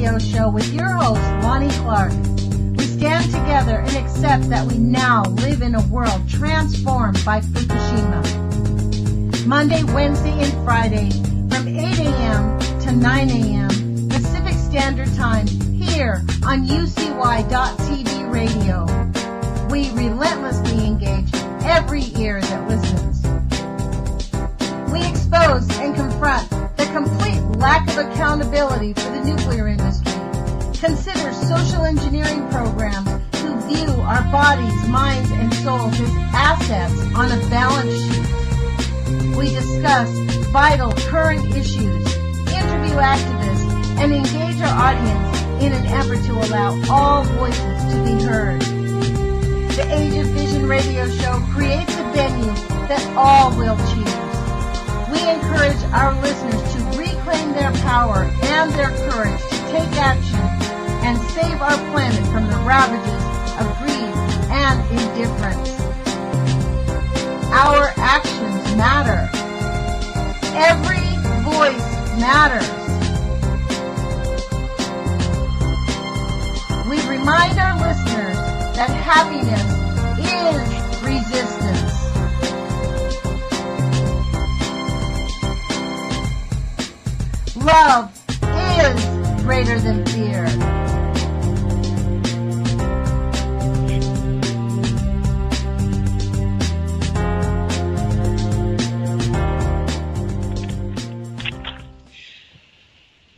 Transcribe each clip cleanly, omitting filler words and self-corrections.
radio show with your host, Lonnie Clark. We stand together and accept that we now live in a world transformed by Fukushima. Monday, Wednesday, and Friday from 8 a.m. to 9 a.m. Pacific Standard Time here on UCY.TV radio. We relentlessly engage every ear that listens. We expose and confront the complete lack of accountability for the nuclear industry. Consider social engineering programs who view our bodies, minds, and souls as assets on a balance sheet. We discuss vital current issues, interview activists, and engage our audience in an effort to allow all voices to be heard. The Age of Fission radio show creates a venue that all will choose. We encourage our listeners to reclaim their power and their courage to take action and save our planet from the ravages of greed and indifference. Our actions matter. Every voice matters. We remind our listeners that happiness is resistance. Love is greater than fear.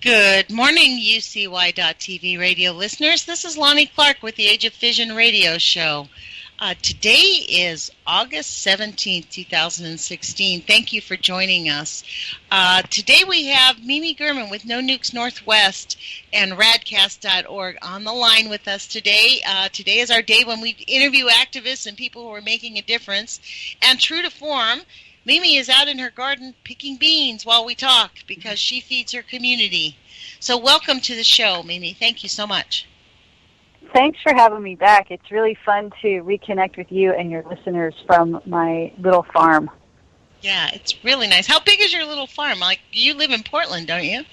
Good morning, UCY.TV radio listeners. This is Lonnie Clark with the Age of Fission radio show. Today is August 17th, 2016. Thank you for joining us. Today we have Mimi Gurman with No Nukes Northwest and radcast.org on the line with us today. Today is our day when we interview activists and people who are making a difference. And true to form, Mimi is out in her garden picking beans while we talk because she feeds her community. So welcome to the show, Mimi. Thank you so much. Thanks for having me back. It's really fun to reconnect with you and your listeners from my little farm. Yeah, it's really nice. How big is your little farm? Like, you live in Portland, don't you?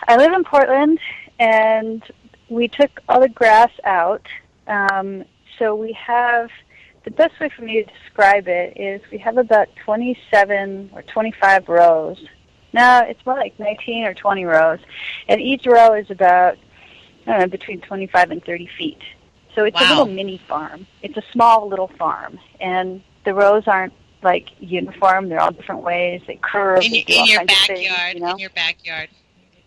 I live in Portland, and we took all the grass out. So we have, the best way for me to describe it is we have about 27 or 25 rows. No, it's more like 19 or 20 rows. And each row is about, I don't know, between 25 and 30 feet. So it's a little mini farm. It's a small little farm. And the rows aren't like uniform. They're all different ways. They curve. In your backyard. Things, you know? In your backyard.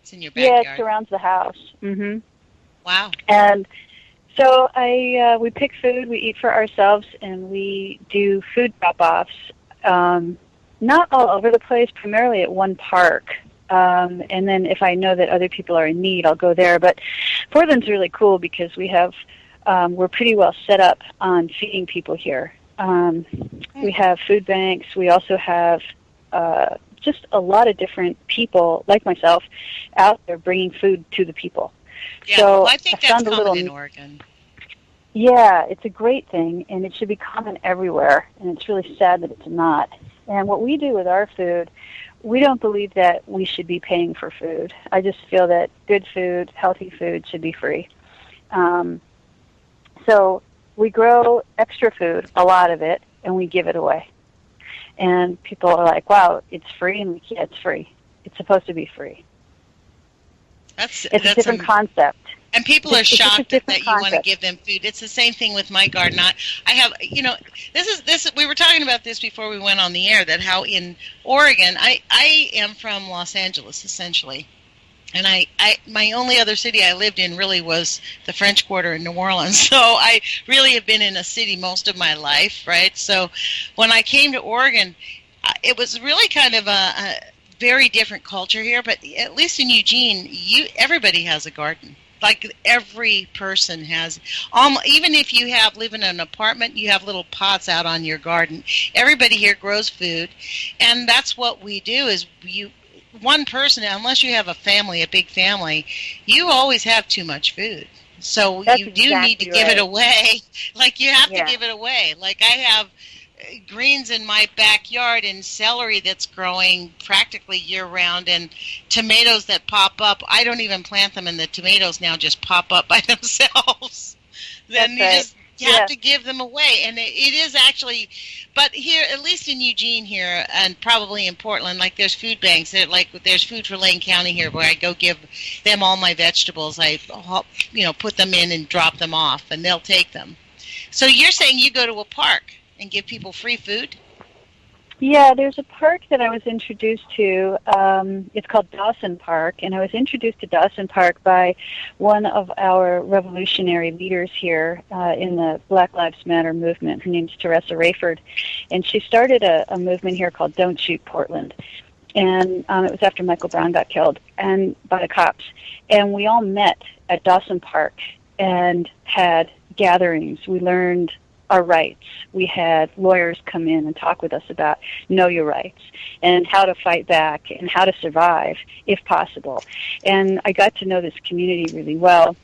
It's in your backyard. Yeah, it surrounds the house. Mm-hmm. Wow. And so we pick food, we eat for ourselves, and we do food drop-offs. Not all over the place, primarily at one park. And then if I know that other people are in need, I'll go there. But Portland's really cool because we have, we're pretty well set up on feeding people here. We have food banks. We also have just a lot of different people, like myself, out there bringing food to the people. Yeah, so well, I think that's common in Oregon. Yeah, it's a great thing, and it should be common everywhere, and it's really sad that it's not. And what we do with our food, we don't believe that we should be paying for food. I just feel that good food, healthy food should be free. So we grow extra food, a lot of it, and we give it away. And people are like, wow, it's free? And yeah, it's free. It's supposed to be free. It's a different concept. And people are shocked that you want to give them food. It's the same thing with my garden. I have, this. We were talking about this before we went on the air, that how in Oregon, I am from Los Angeles, essentially. And my only other city I lived in really was the French Quarter in New Orleans. So I really have been in a city most of my life, right? So when I came to Oregon, it was really kind of a very different culture here. But at least in Eugene, everybody has a garden. Like every person has, even if you live in an apartment, you have little pots out on your garden. Everybody here grows food, and that's what we do. Is one person, unless you have a family, a big family, you always have too much food. So you do need to give it away. Like you have to give it away. Like I have greens in my backyard and celery that's growing practically year-round and tomatoes that pop up. I don't even plant them, and the tomatoes now just pop up by themselves. Then you have to give them away. And it is actually, but here, at least in Eugene here, and probably in Portland, like there's food banks. There's Food for Lane County here where I go give them all my vegetables. I, put them in and drop them off, and they'll take them. So you're saying you go to a park and give people free food? Yeah, there's a park that I was introduced to. It's called Dawson Park, and I was introduced to Dawson Park by one of our revolutionary leaders here in the Black Lives Matter movement. Her name's Teresa Rayford, and she started a movement here called Don't Shoot Portland. And it was after Michael Brown got killed and by the cops. And we all met at Dawson Park and had gatherings. We learned our rights. We had lawyers come in and talk with us about know your rights and how to fight back and how to survive if possible. And I got to know this community really well.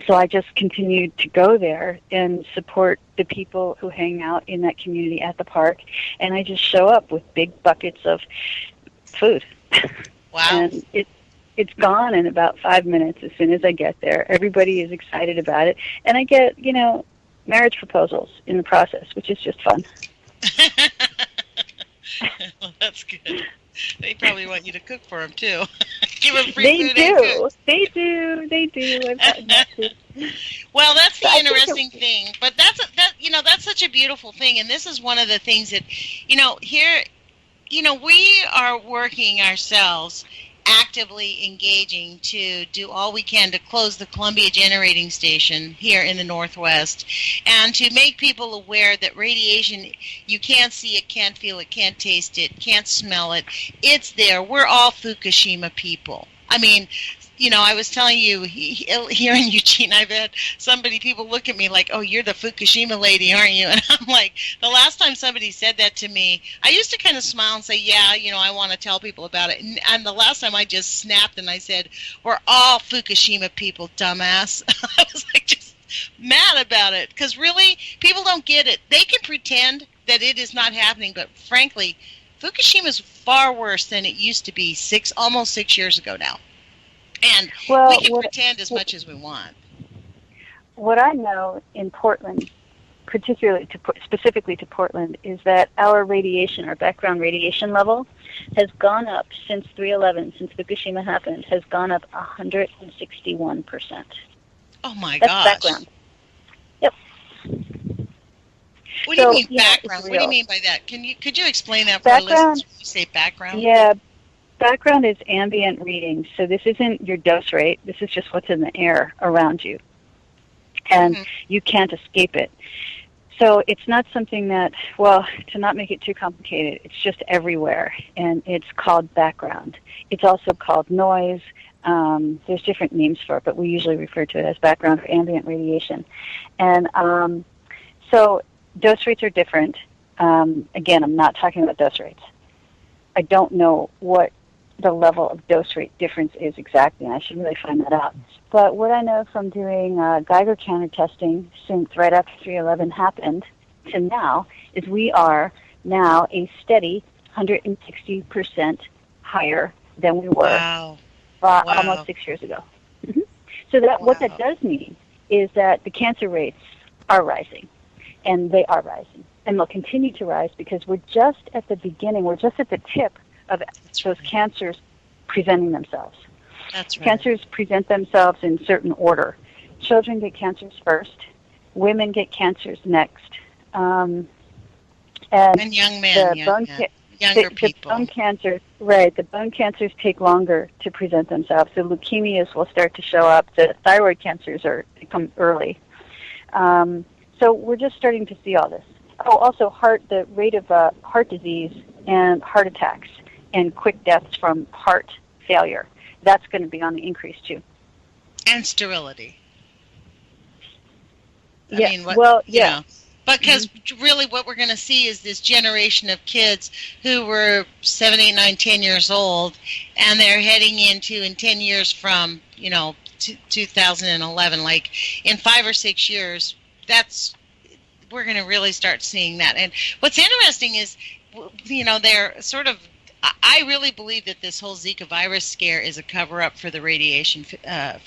So I just continued to go there and support the people who hang out in that community at the park. And I just show up with big buckets of food. Wow. And it's gone in about 5 minutes as soon as I get there. Everybody is excited about it. And I get, marriage proposals in the process, which is just fun. Well, that's good. They probably want you to cook for them, too. Give them free food. They do. I've gotten that too. Well, that's the interesting thing. But that's such a beautiful thing. And this is one of the things that, here, we are working ourselves actively engaging to do all we can to close the Columbia Generating Station here in the Northwest and to make people aware that radiation, you can't see it, can't feel it, can't taste it, can't smell it. It's there. We're all Fukushima people. I mean, I was telling you, here in Eugene, I've had people look at me like, oh, you're the Fukushima lady, aren't you? And I'm like, the last time somebody said that to me, I used to kind of smile and say, yeah, I want to tell people about it. And the last time I just snapped and I said, we're all Fukushima people, dumbass. I was like just mad about it because really, people don't get it. They can pretend that it is not happening, but frankly, Fukushima is far worse than it used to be almost 6 years ago now. And we can pretend as much as we want. What I know in Portland, specifically to Portland, is that our background radiation level has gone up since 3/11, since Fukushima happened, has gone up 161%. Oh my gosh. That's background. Yep. What do you mean background? What do you mean by that? Could you explain that for our listeners when you say background? Yeah. Background is ambient readings, so this isn't your dose rate. This is just what's in the air around you, and you can't escape it. So it's not something that, to not make it too complicated, it's just everywhere, and it's called background. It's also called noise. There's different names for it, but we usually refer to it as background or ambient radiation. And so dose rates are different. Again, I'm not talking about dose rates. I don't know what the level of dose rate difference is exactly, and I should really find that out. But what I know from doing Geiger counter testing since right after 3/11 happened to now is we are now a steady 160% higher than we were almost 6 years ago. Mm-hmm. So what that does mean is that the cancer rates are rising, and they are rising, and they'll continue to rise because we're just at the beginning, we're just at the tip of those cancers presenting themselves. That's right. Cancers present themselves in certain order. Children get cancers first. Women get cancers next. And young men, younger people. The bone cancers, right, the bone cancers take longer to present themselves. The leukemias will start to show up. The thyroid cancers come early. So we're just starting to see all this. Oh, also the rate of heart disease and heart attacks and quick deaths from heart failure. That's going to be on the increase too. And sterility. Because really what we're going to see is this generation of kids who were 7, 8, 9, 10 years old, and they're heading into, in 10 years from, 2011, like in 5 or 6 years, we're going to really start seeing that. And what's interesting is, they're sort of, I really believe that this whole Zika virus scare is a cover-up for the radiation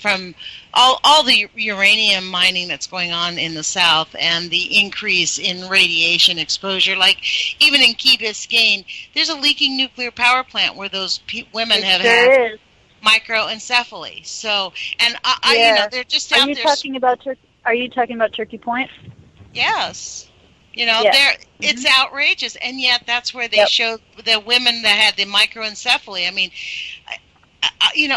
from all the uranium mining that's going on in the South and the increase in radiation exposure. Like even in Key Biscayne, there's a leaking nuclear power plant where those women have had microencephaly. So, and they're just out there. Are you talking about Turkey Point? Yes. It's outrageous, and yet that's where they showed the women that had the microencephaly. I mean,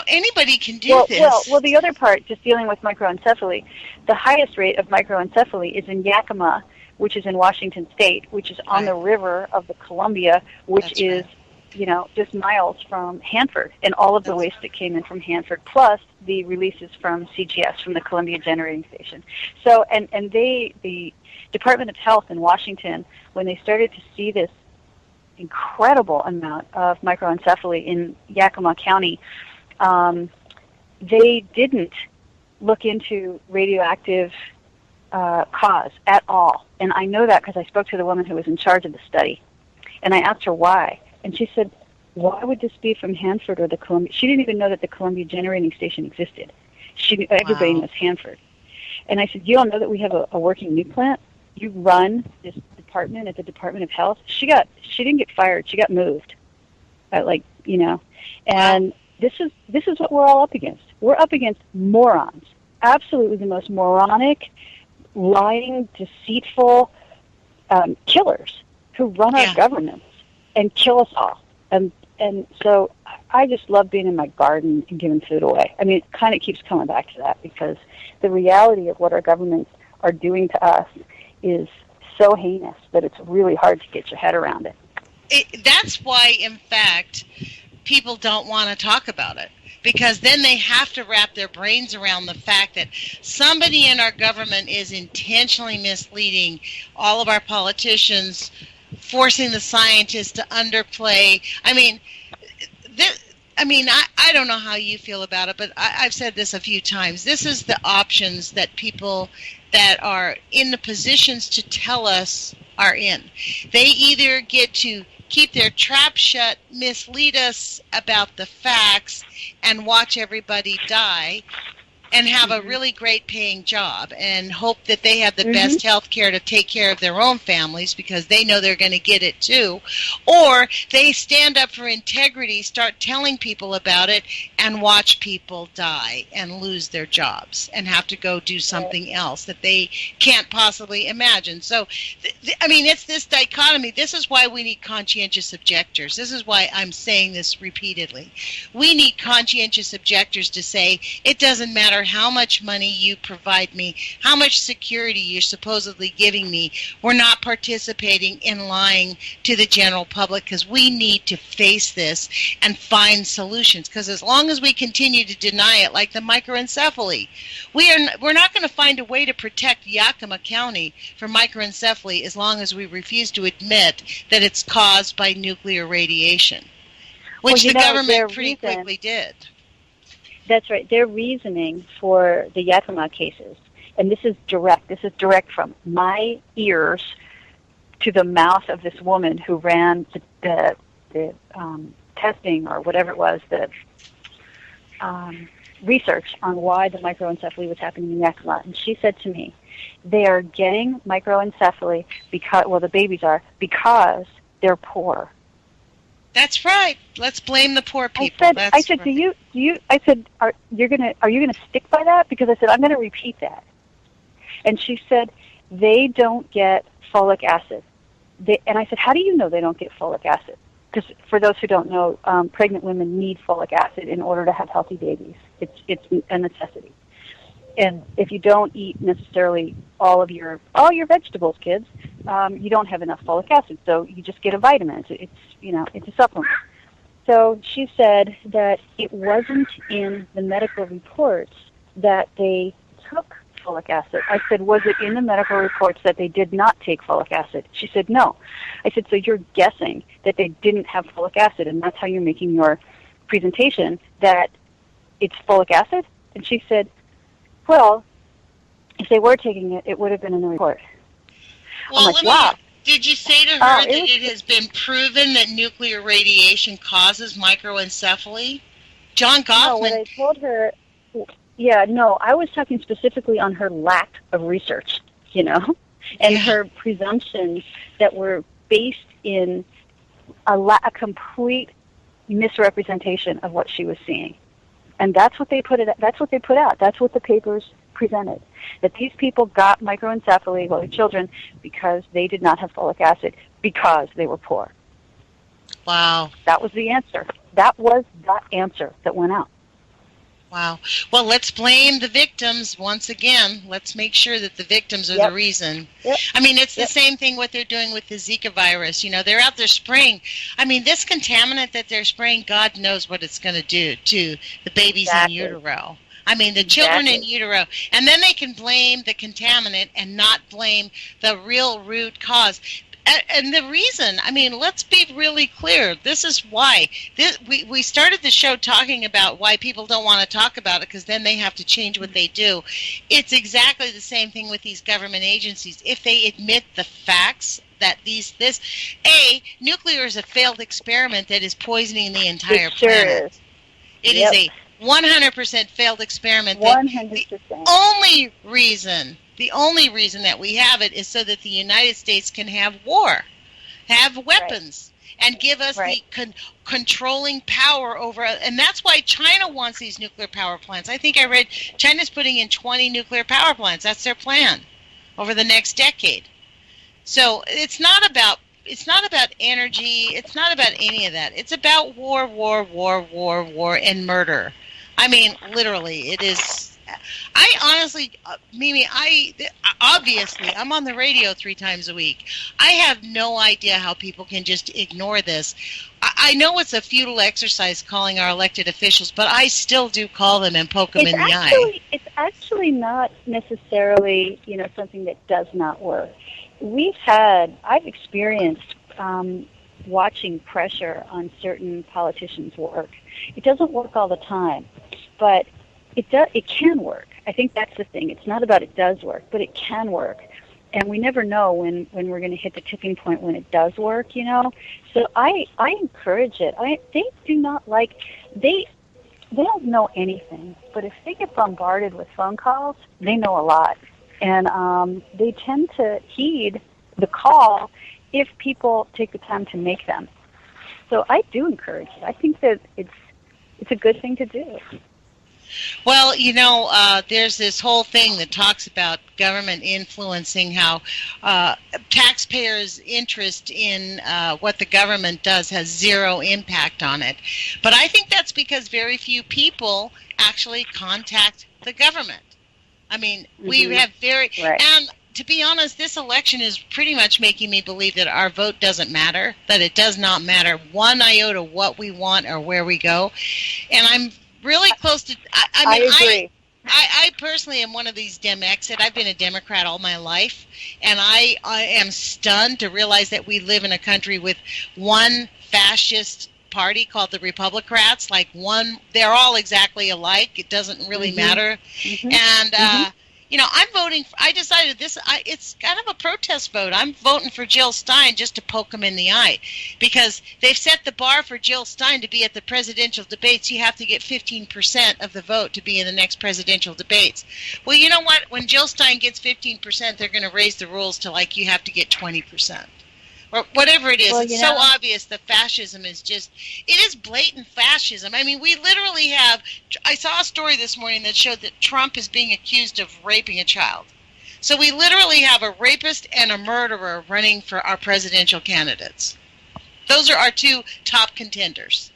anybody can do this. Well, the other part, just dealing with microencephaly, the highest rate of microencephaly is in Yakima, which is in Washington State, which is on the river of the Columbia, which is, just miles from Hanford, and all of the waste that came in from Hanford, plus the releases from CGS, from the Columbia Generating Station. So, and the Department of Health in Washington, when they started to see this incredible amount of microencephaly in Yakima County, they didn't look into radioactive cause at all. And I know that because I spoke to the woman who was in charge of the study. And I asked her why. And she said, why would this be from Hanford or the Columbia? She didn't even know that the Columbia Generating Station existed. Everybody knows Hanford. And I said, you don't know that we have a working nuke plant? You run this department at the Department of Health. She didn't get fired. She got moved. And this is what we're all up against. We're up against morons. Absolutely the most moronic, lying, deceitful killers who run our governments and kill us all. And so I just love being in my garden and giving food away. I mean, it kind of keeps coming back to that, because the reality of what our governments are doing to us is so heinous that it's really hard to get your head around it. That's why, in fact, people don't want to talk about it, because then they have to wrap their brains around the fact that somebody in our government is intentionally misleading all of our politicians, forcing the scientists to underplay. I mean, I don't know how you feel about it, but I've said this a few times. This is the options that people that are in the positions to tell us are in. They either get to keep their trap shut, mislead us about the facts, and watch everybody die, and have a really great paying job and hope that they have the best health care to take care of their own families because they know they're going to get it too. Or they stand up for integrity, start telling people about it, and watch people die and lose their jobs and have to go do something else that they can't possibly imagine. So, it's this dichotomy. This is why we need conscientious objectors. This is why I'm saying this repeatedly. We need conscientious objectors to say, it doesn't matter how much money you provide me, how much security you're supposedly giving me, we're not participating in lying to the general public, because we need to face this and find solutions. Because as long as we continue to deny it, like the microencephaly, we're not going to find a way to protect Yakima County from microencephaly as long as we refuse to admit that it's caused by nuclear radiation, which the government pretty quickly did. That's right. Their reasoning for the Yakima cases, and this is direct from my ears to the mouth of this woman who ran the testing, or whatever it was, the research on why the microencephaly was happening in Yakima. And she said to me, they are getting microencephaly the babies are, because they're poor. That's right. Let's blame the poor people. I said, are you gonna stick by that? Because I said, I'm gonna repeat that. And she said, they don't get folic acid. And I said, how do you know they don't get folic acid? Because for those who don't know, pregnant women need folic acid in order to have healthy babies. It's a necessity. And if you don't eat necessarily all your vegetables, kids, you don't have enough folic acid. So you just get a vitamin. It's a supplement. So she said that it wasn't in the medical reports that they took folic acid. I said, was it in the medical reports that they did not take folic acid? She said, no. I said, so you're guessing that they didn't have folic acid, and that's how you're making your presentation, that it's folic acid? And she said, well, if they were taking it, it would have been in the report. Well, I'm like, wow. Did you say to her that it has been proven that nuclear radiation causes microencephaly? John Goffman. No, what I told her, I was talking specifically on her lack of research, and her presumptions that were based in a complete misrepresentation of what she was seeing. And that's what they put out. That's what the papers presented. That these people got microencephaly, well, children, because they did not have folic acid, because they were poor. Wow. That was the answer. That was the answer that went out. Wow. Well, let's blame the victims once again. Let's make sure that the victims are the reason. Yep. I mean, it's the same thing what they're doing with the Zika virus. They're out there spraying. I mean, this contaminant that they're spraying, God knows what it's going to do to the babies in utero. I mean, the children in utero. And then they can blame the contaminant and not blame the real root cause. And the reason, I mean, let's be really clear. This is why. We started the show talking about why people don't want to talk about it, because then they have to change what they do. It's exactly the same thing with these government agencies. If they admit the facts that nuclear is a failed experiment that is poisoning the entire planet. It is a 100% failed experiment. 100%. The only reason that we have it is so that the United States can have weapons, and give us the controlling power over. And that's why China wants these nuclear power plants. I think I read China's putting in 20 nuclear power plants. That's their plan over the next decade. So it's not about energy. It's not about any of that. It's about war, and murder. I mean, literally, it is. I honestly, Mimi, obviously, I'm on the radio 3 times a week. I have no idea how people can just ignore this. I know it's a futile exercise calling our elected officials, but I still do call them and poke them in the eye. It's actually not necessarily, something that does not work. I've experienced watching pressure on certain politicians work. It doesn't work all the time, but it can work. I think that's the thing. It's not about it does work, but it can work. And we never know when we're going to hit the tipping point when it does work, So I encourage it. They do not they don't know anything, but if they get bombarded with phone calls, they know a lot. And they tend to heed the call if people take the time to make them. So I do encourage it. I think that it's a good thing to do. Well, there's this whole thing that talks about government influencing how taxpayers' interest in what the government does has zero impact on it. But I think that's because very few people actually contact the government. I mean, we have and to be honest, this election is pretty much making me believe that our vote doesn't matter, that it does not matter one iota what we want or where we go. And I'm really close to. I agree. I personally am one of these Dem exit. I've been a Democrat all my life, and I am stunned to realize that we live in a country with one fascist party called the Republicrats. They're all exactly alike. It doesn't really matter. And I'm voting. I decided this. It's kind of a protest vote. I'm voting for Jill Stein just to poke him in the eye, because they've set the bar for Jill Stein to be at the presidential debates. You have to get 15% of the vote to be in the next presidential debates. Well, you know what? When Jill Stein gets 15%, they're going to raise the rules to you have to get 20%. Or whatever it is. Well, it's so obvious the fascism is it is blatant fascism. I mean, we literally I saw a story this morning that showed that Trump is being accused of raping a child. So we literally have a rapist and a murderer running for our presidential candidates. Those are our 2 top contenders.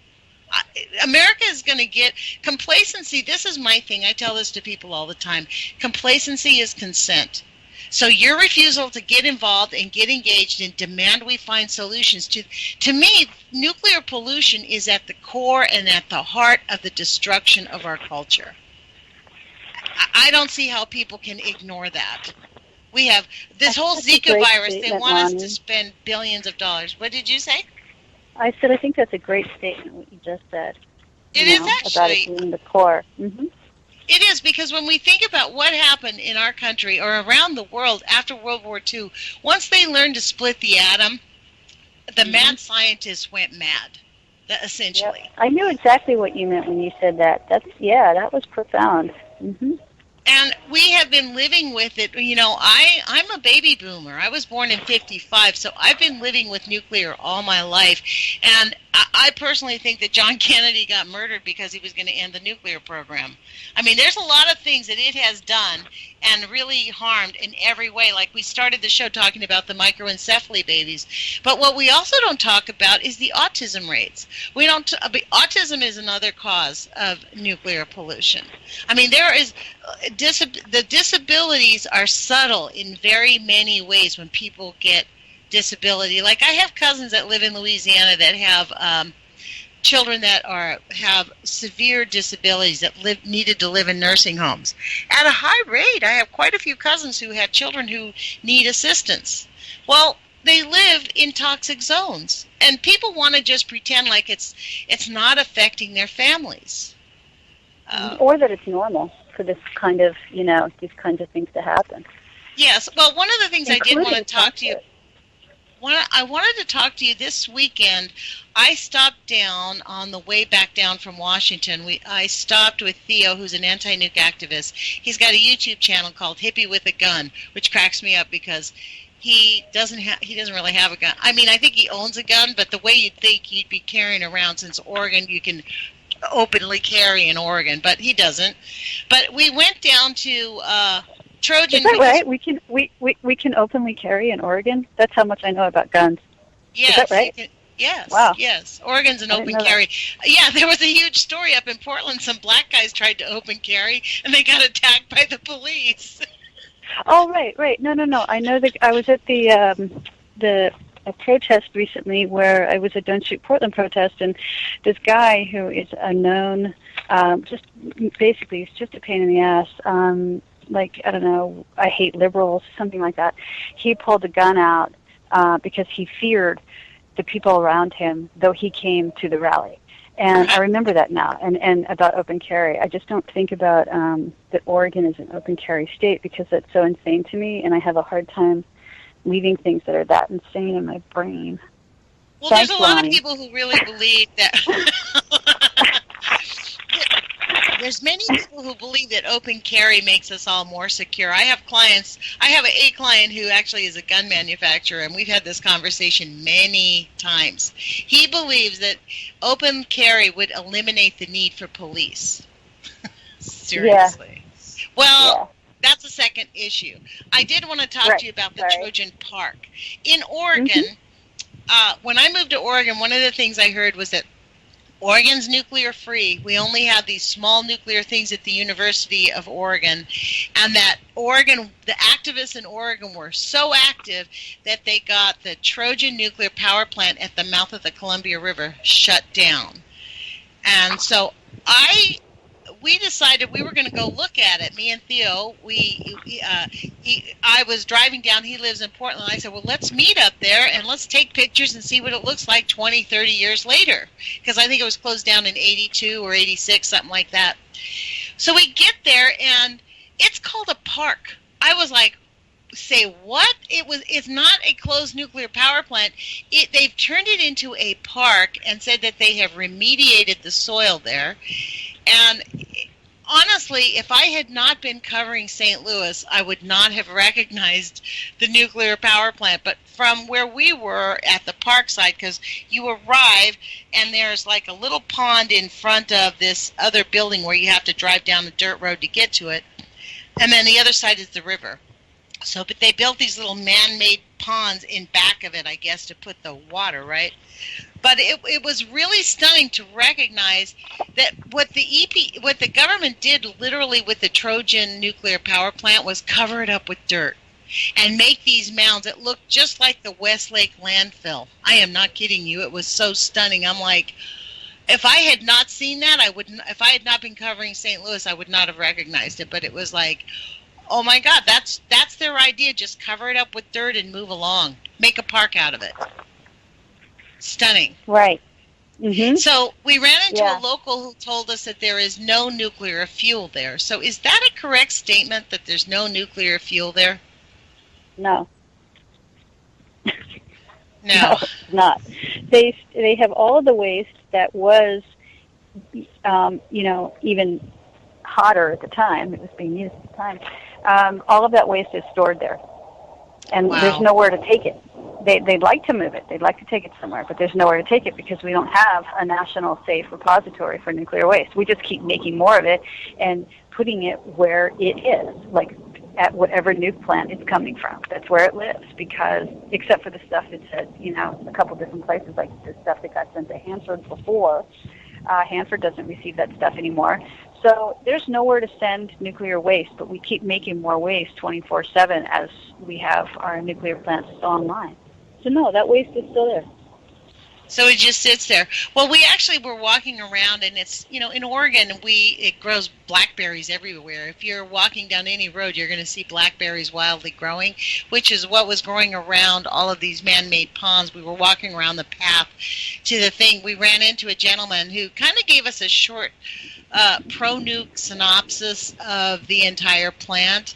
America is going to get complacency. This is my thing. I tell this to people all the time. Complacency is consent. So your refusal to get involved and get engaged and demand we find solutions to me, nuclear pollution is at the core and at the heart of the destruction of our culture. I don't see how people can ignore that. We have this whole Zika virus. They want us to spend billions of dollars. What did you say? I said I think that's a great statement, what you just said. It is actually. About it being the core. Mm-hmm. It is, because when we think about what happened in our country or around the world after World War II, once they learned to split the atom, the mad scientists went mad, essentially. Yep. I knew exactly what you meant when you said that. That was profound. Mm-hmm. And we have been living with it. You know, I'm a baby boomer. I was born in 55, so I've been living with nuclear all my life. And I personally think that John Kennedy got murdered because he was going to end the nuclear program. I mean, there's a lot of things that it has done and really harmed in every way. Like we started the show talking about the microencephaly babies. But what we also don't talk about is the autism rates. Autism is another cause of nuclear pollution. I mean, there is the disabilities are subtle in very many ways when people get disability. Like I have cousins that live in Louisiana that have children that have severe disabilities that needed to live in nursing homes at a high rate. I have quite a few cousins who have children who need assistance. Well, they live in toxic zones, and people want to just pretend like it's not affecting their families, or that it's normal for this kind of these kinds of things to happen. Yes. Well, one of the things I did want to talk to you. I wanted to talk to you this weekend. I stopped down on the way back down from Washington. I stopped with Theo, who's an anti-nuke activist. He's got a YouTube channel called Hippie with a Gun, which cracks me up because he doesn't really have a gun. I mean, I think he owns a gun, but the way you'd think he'd be carrying around, since Oregon, you can openly carry in Oregon, but he doesn't. But we went down to Trojan. Is that right? We can openly carry in Oregon? That's how much I know about guns. Yes. Is that right? Yes. Wow. Yes. Oregon's an open carry. Yeah, there was a huge story up in Portland. Some black guys tried to open carry, and they got attacked by the police. Oh, right. No. I know that I was at a protest recently where I was at Don't Shoot Portland protest, and this guy who is a known, just basically he's just a pain in the ass, like, I don't know, I hate liberals, something like that. He pulled a gun out because he feared the people around him, though he came to the rally. And I remember that now, and about open carry. I just don't think about that Oregon is an open carry state because that's so insane to me, and I have a hard time leaving things that are that insane in my brain. Well, Thanks, there's a lot Lonnie. of people who really believe that... There's many people who believe that open carry makes us all more secure. I have clients. I have a client who actually is a gun manufacturer, and we've had this conversation many times. He believes that open carry would eliminate the need for police. Seriously. Yeah. Well, that's a second issue. I did want to talk to you about the Trojan Park. In Oregon, when I moved to Oregon, one of the things I heard was that Oregon's nuclear free. We only have these small nuclear things at the University of Oregon, and that the activists in Oregon were so active that they got the Trojan nuclear power plant at the mouth of the Columbia River shut down. And so we decided we were going to go look at it. Me and Theo, I was driving down. He lives in Portland. I said, well, let's meet up there and let's take pictures and see what it looks like 20, 30 years later. Because I think it was closed down in 82 or 86, something like that. So we get there, and it's called a park. I was like, say what? It's not a closed nuclear power plant. They've turned it into a park and said that they have remediated the soil there. And honestly, if I had not been covering St. Louis, I would not have recognized the nuclear power plant. But from where we were at the park site, because you arrive and there's like a little pond in front of this other building where you have to drive down the dirt road to get to it. And then the other side is the river. So, but they built these little man-made ponds in back of it, I guess, to put the water, right? But it was really stunning to recognize that what the government did literally with the Trojan nuclear power plant was cover it up with dirt and make these mounds that looked just like the Westlake landfill. I am not kidding you. It was so stunning. I'm like, if I had not seen that, if I had not been covering St. Louis, I would not have recognized it. But it was like, oh my God, that's their idea. Just cover it up with dirt and move along. Make a park out of it. Stunning. Right. Mm-hmm. So we ran into a local who told us that there is no nuclear fuel there. So is that a correct statement, that there's no nuclear fuel there? No. No, not. They have all of the waste that was, even hotter at the time. It was being used at the time. All of that waste is stored there, and there's nowhere to take it. They'd like to move it. They'd like to take it somewhere, but there's nowhere to take it because we don't have a national safe repository for nuclear waste. We just keep making more of it and putting it where it is, like at whatever nuke plant it's coming from. That's where it lives, because except for the stuff that's at, a couple different places, like the stuff that got sent to Hanford before. Hanford doesn't receive that stuff anymore. So there's nowhere to send nuclear waste, but we keep making more waste 24/7 as we have our nuclear plants still online. So no, that waste is still there. So it just sits there. Well, we actually were walking around, and it's, in Oregon, it grows blackberries everywhere. If you're walking down any road, you're going to see blackberries wildly growing, which is what was growing around all of these man-made ponds. We were walking around the path to the thing. We ran into a gentleman who kind of gave us a short pro-nuke synopsis of the entire plant.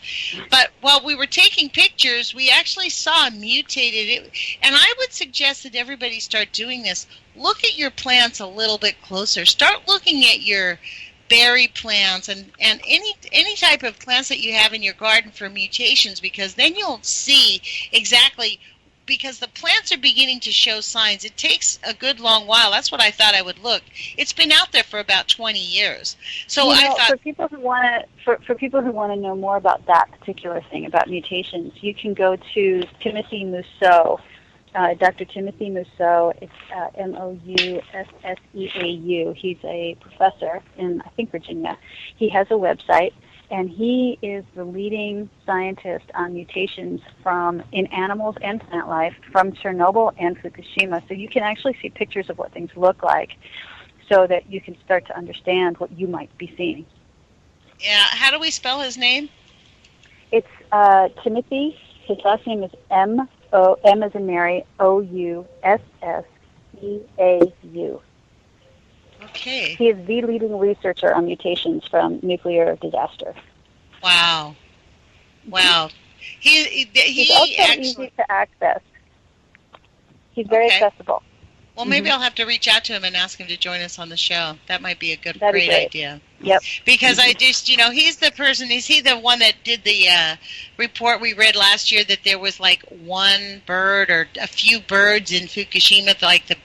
But while we were taking pictures, we actually saw mutated. And I would suggest that everybody start doing this. Look at your plants a little bit closer. Start looking at your berry plants and any type of plants that you have in your garden for mutations, because then you'll see exactly, because the plants are beginning to show signs. It takes a good long while. That's what I thought I would look. It's been out there for about 20 years. So I thought, for people who want to know more about that particular thing about mutations, you can go to Timothy Mousseau, Dr. Timothy Mousseau. It's Mousseau. He's a professor in, I think, Virginia. He has a website, and he is the leading scientist on mutations in animals and plant life from Chernobyl and Fukushima. So you can actually see pictures of what things look like so that you can start to understand what you might be seeing. Yeah, how do we spell his name? It's Timothy. His last name is M as in Mary, Ousseau. Okay. He is the leading researcher on mutations from nuclear disaster. Wow. He's also easy to access. He's very accessible. Well, maybe I'll have to reach out to him and ask him to join us on the show. That might be a great idea. Yep. Because I just, he's the person, is he the one that did the report we read last year that there was like one bird or a few birds in Fukushima, like the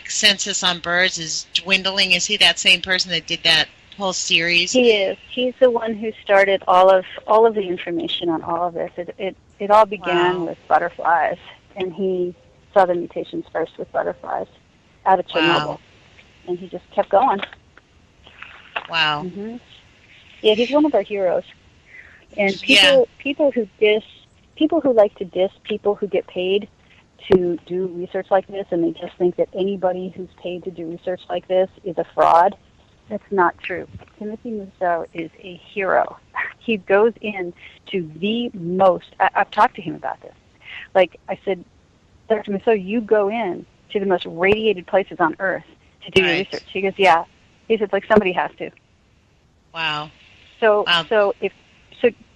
census on birds is dwindling? Is he that same person that did that whole series? He is. He's the one who started all of the information on all of this. It all began with butterflies, and he saw the mutations first with butterflies out of Chernobyl, and he just kept going. Wow. Mm-hmm. Yeah, he's one of our heroes. And people who like to diss people who get paid to do research like this, and they just think that anybody who's paid to do research like this is a fraud. That's not true. Timothy Mousseau is a hero. He goes in to the most. I've talked to him about this. Like I said, Dr. Mousseau, you go in to the most radiated places on Earth to do your research. He goes, yeah. He says, like, somebody has to. Wow. So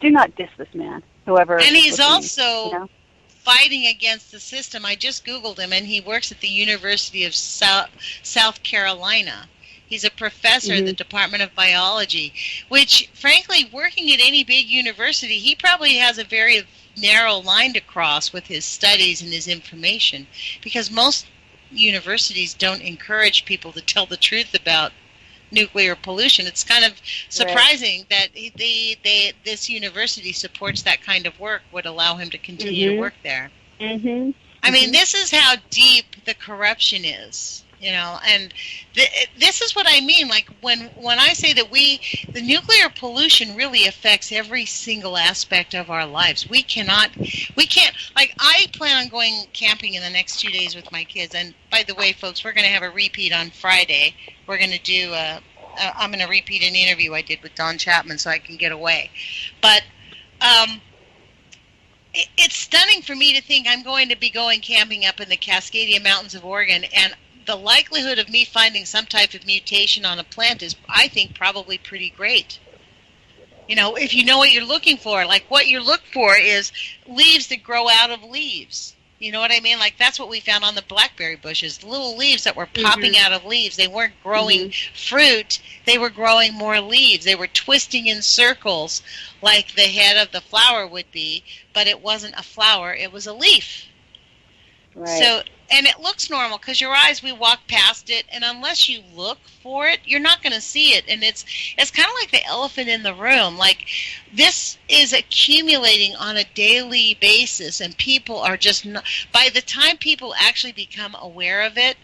do not diss this man, whoever. And he's also fighting against the system. I just Googled him, and he works at the University of South Carolina. He's a professor in the Department of Biology, which, frankly, working at any big university, he probably has a very narrow line to cross with his studies and his information, because most universities don't encourage people to tell the truth about nuclear pollution. It's kind of surprising that this university supports that kind of work, would allow him to continue to work there. I mean, this is how deep the corruption is. And this is what I mean. Like when I say that the nuclear pollution really affects every single aspect of our lives. We can't. Like I plan on going camping in the next 2 days with my kids. And by the way, folks, we're going to have a repeat on Friday. We're going to do. I'm going to repeat an interview I did with Don Chapman, so I can get away. But it's stunning for me to think I'm going to be going camping up in the Cascadia Mountains of Oregon, and the likelihood of me finding some type of mutation on a plant is, I think, probably pretty great. If you know what you're looking for, like what you look for is leaves that grow out of leaves. You know what I mean? Like that's what we found on the blackberry bushes, little leaves that were popping out of leaves. They weren't growing fruit. They were growing more leaves. They were twisting in circles like the head of the flower would be, but it wasn't a flower. It was a leaf. Right. So, and it looks normal because your eyes, we walk past it, and unless you look for it, you're not going to see it. And it's kind of like the elephant in the room. Like this is accumulating on a daily basis, and people are just not, by the time people actually become aware of it,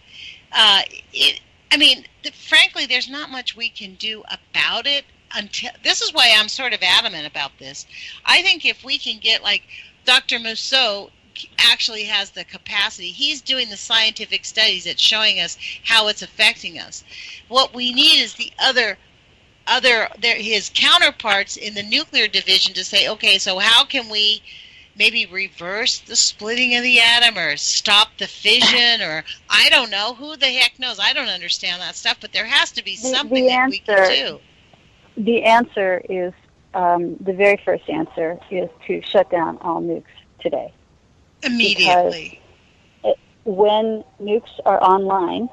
frankly, there's not much we can do about it. This is why I'm sort of adamant about this. I think if we can get, like Dr. Mousseau actually has the capacity. He's doing the scientific studies that's showing us how it's affecting us. What we need is the his counterparts in the nuclear division to say, okay, so how can we maybe reverse the splitting of the atom or stop the fission, or I don't know. Who the heck knows? I don't understand that stuff, but there has to be something that we can do. The answer is, the very first answer is to shut down all nukes today. Immediately. When nukes are online,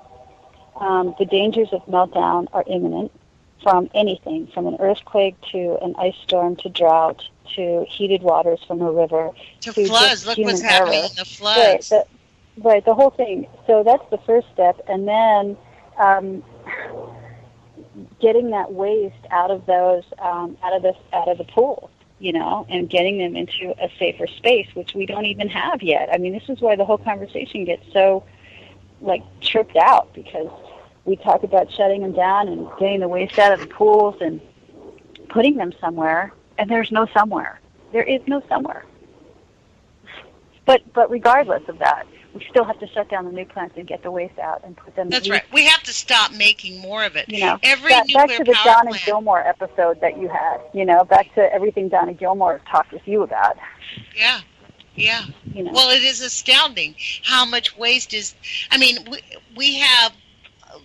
the dangers of meltdown are imminent from anything, from an earthquake to an ice storm to drought to heated waters from a river to floods. Look what's happening in the floods. Right, the whole thing. So that's the first step, and then getting that waste out of those out of the pool. And getting them into a safer space, which we don't even have yet. I mean, this is why the whole conversation gets so, tripped out, because we talk about shutting them down and getting the waste out of the pools and putting them somewhere, and there's no somewhere. There is no somewhere. But regardless of that, we still have to shut down the nuke plants and get the waste out and put them. That's right. We have to stop making more of it. Every back to the power Donna Gilmore episode that you had. Back to everything Donna Gilmore talked with you about. Yeah. Well, it is astounding how much waste is. I mean, we have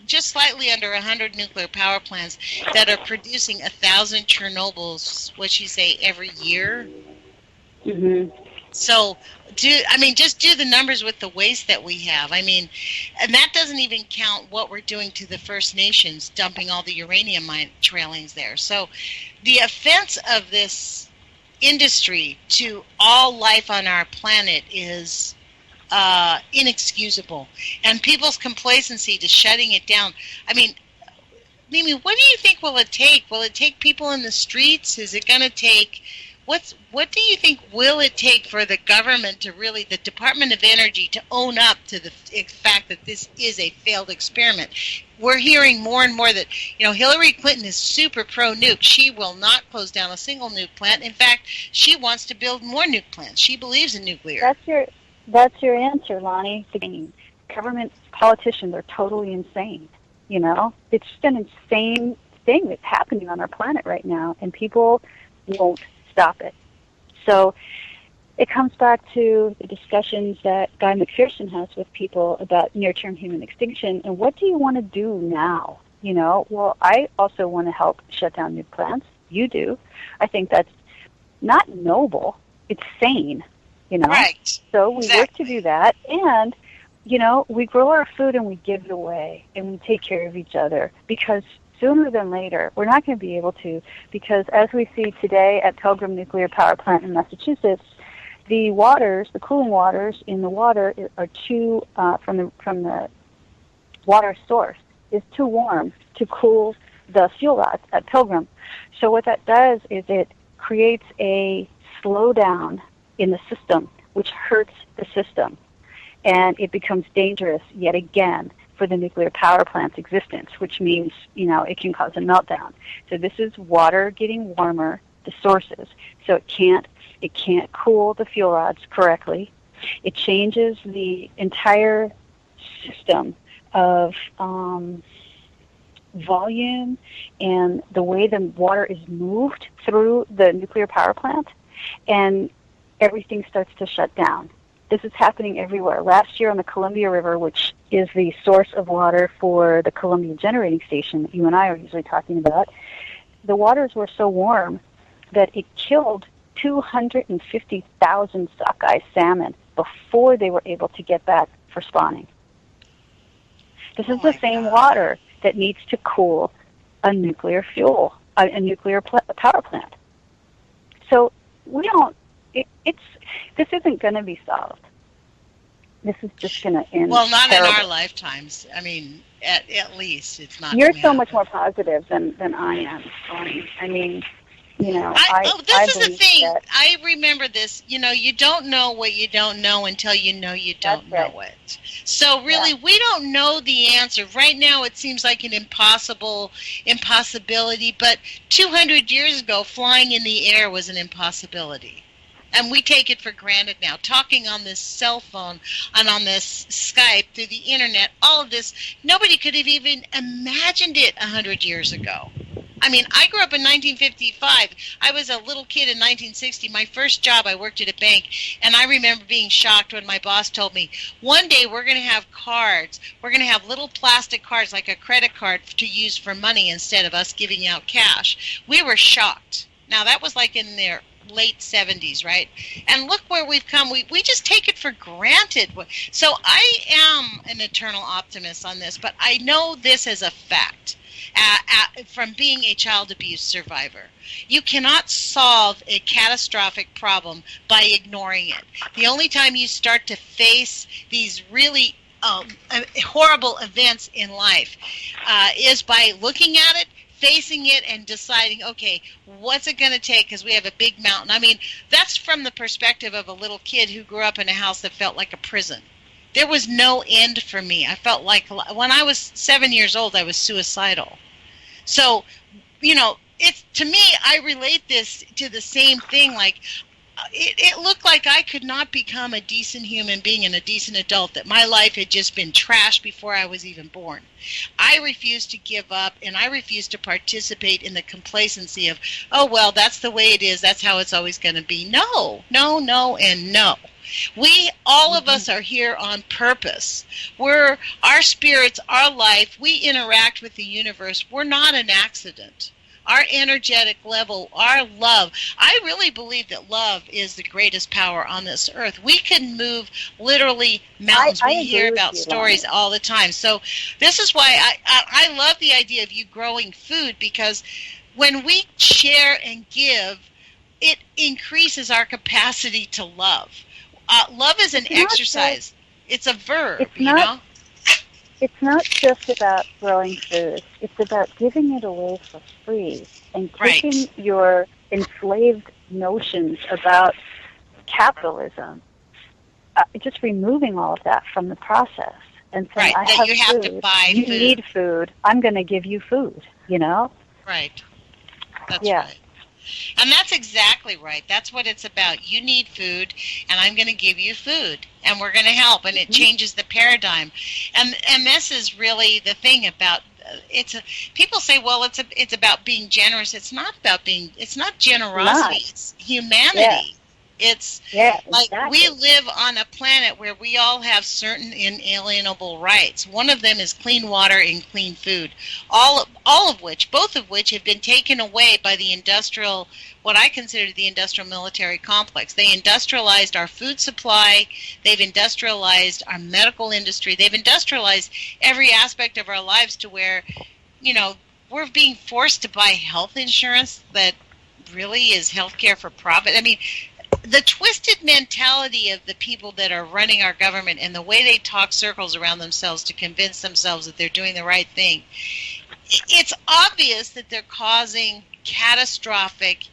just slightly under 100 nuclear power plants that are producing 1,000 Chernobyls. What you say every year? Mm-hmm. So. Just do the numbers with the waste that we have. And that doesn't even count what we're doing to the First Nations, dumping all the uranium mine trailings there. So the offense of this industry to all life on our planet is inexcusable. And people's complacency to shutting it down. Mimi, what do you think will it take? Will it take people in the streets? Is it going to take... What do you think will it take for the government to really, the Department of Energy, to own up to the fact that this is a failed experiment? We're hearing more and more that, Hillary Clinton is super pro-nuke. She will not close down a single nuke plant. In fact, she wants to build more nuke plants. She believes in nuclear. That's your answer, Lonnie. The government politicians are totally insane. It's just an insane thing that's happening on our planet right now, and people won't stop it. So it comes back to the discussions that Guy McPherson has with people about near-term human extinction, and what do you want to do now? Well, I also want to help shut down nuke plants. You do. I think that's not noble. It's sane, Right. So we work to do that, and, we grow our food and we give it away, and we take care of each other, because sooner than later, we're not going to be able to, because as we see today at Pilgrim Nuclear Power Plant in Massachusetts, the cooling waters in the water are too, from the water source, is too warm to cool the fuel rods at Pilgrim. So what that does is it creates a slowdown in the system, which hurts the system, and it becomes dangerous yet again for the nuclear power plant's existence, which means, it can cause a meltdown. So this is water getting warmer, the sources. So it can't cool the fuel rods correctly. It changes the entire system of volume and the way the water is moved through the nuclear power plant, and everything starts to shut down. This is happening everywhere. Last year on the Columbia River, which is the source of water for the Columbia Generating Station that you and I are usually talking about, the waters were so warm that it killed 250,000 sockeye salmon before they were able to get back for spawning. This is the same water that needs to cool a nuclear power plant. So we don't, this isn't going to be solved. This is just going to end. Well, not terribly. in our lifetimes. I mean, at least it's not. You're so much more positive than I am, Lonnie. I mean, you know, this is the thing. I remember this. You know, you don't know what you don't know until you know you don't know it. So really, we don't know the answer. Right now, it seems like an impossibility. But 200 years ago, flying in the air was an impossibility. And we take it for granted now. Talking on this cell phone and on this Skype, through the internet, all of this, nobody could have even imagined it 100 years ago. I mean, I grew up in 1955. I was a little kid in 1960. My first job, I worked at a bank, and I remember being shocked when my boss told me, one day we're going to have cards. We're going to have little plastic cards like a credit card to use for money instead of us giving out cash. We were shocked. Now, that was like in their late 70s, right? And look where we've come. We just take it for granted. So I am an eternal optimist on this, but I know this as a fact. From being a child abuse survivor, you cannot solve a catastrophic problem by ignoring it. The only time you start to face these really horrible events in life is by looking at it, facing it, and deciding, okay, what's it going to take, because we have a big mountain. I mean, that's from the perspective of a little kid who grew up in a house that felt like a prison. There was no end for me. I felt like when I was 7 years old, I was suicidal. So, you know, to me, I relate this to the same thing. Like, it looked like I could not become a decent human being and a decent adult, that my life had just been trashed before I was even born. I refused to give up, and I refused to participate in the complacency of, oh, well, that's the way it is. That's how it's always going to be. No, and no. All of us are here on purpose. Our spirits, our life, we interact with the universe. We're not an accident. Our energetic level, our love. I really believe that love is the greatest power on this earth. We can move literally mountains. We hear about stories all the time. So this is why I love the idea of you growing food, because when we share and give, it increases our capacity to love. Love is an exercise. It's a verb, you know? It's not just about growing food. It's about giving it away for free and taking your enslaved notions about capitalism, just removing all of that from the process. And saying, I have you have to buy you food. Need food. I'm going to give you food, you know? Right. That's right. And that's exactly right. That's what it's about. You need food, and I'm going to give you food, and we're going to help, and it changes the paradigm. And this is really the thing about people say, well, it's about being generous. It's not about being. It's not generosity. It's humanity. Yeah. It's like we live on a planet where we all have certain inalienable rights. One of them is clean water and clean food. Both of which have been taken away by the industrial, what I consider the industrial military complex. They industrialized our food supply. They've industrialized our medical industry. They've industrialized every aspect of our lives to where, you know, we're being forced to buy health insurance that really is healthcare for profit. I mean, the twisted mentality of the people that are running our government and the way they talk circles around themselves to convince themselves that they're doing the right thing, it's obvious that they're causing catastrophic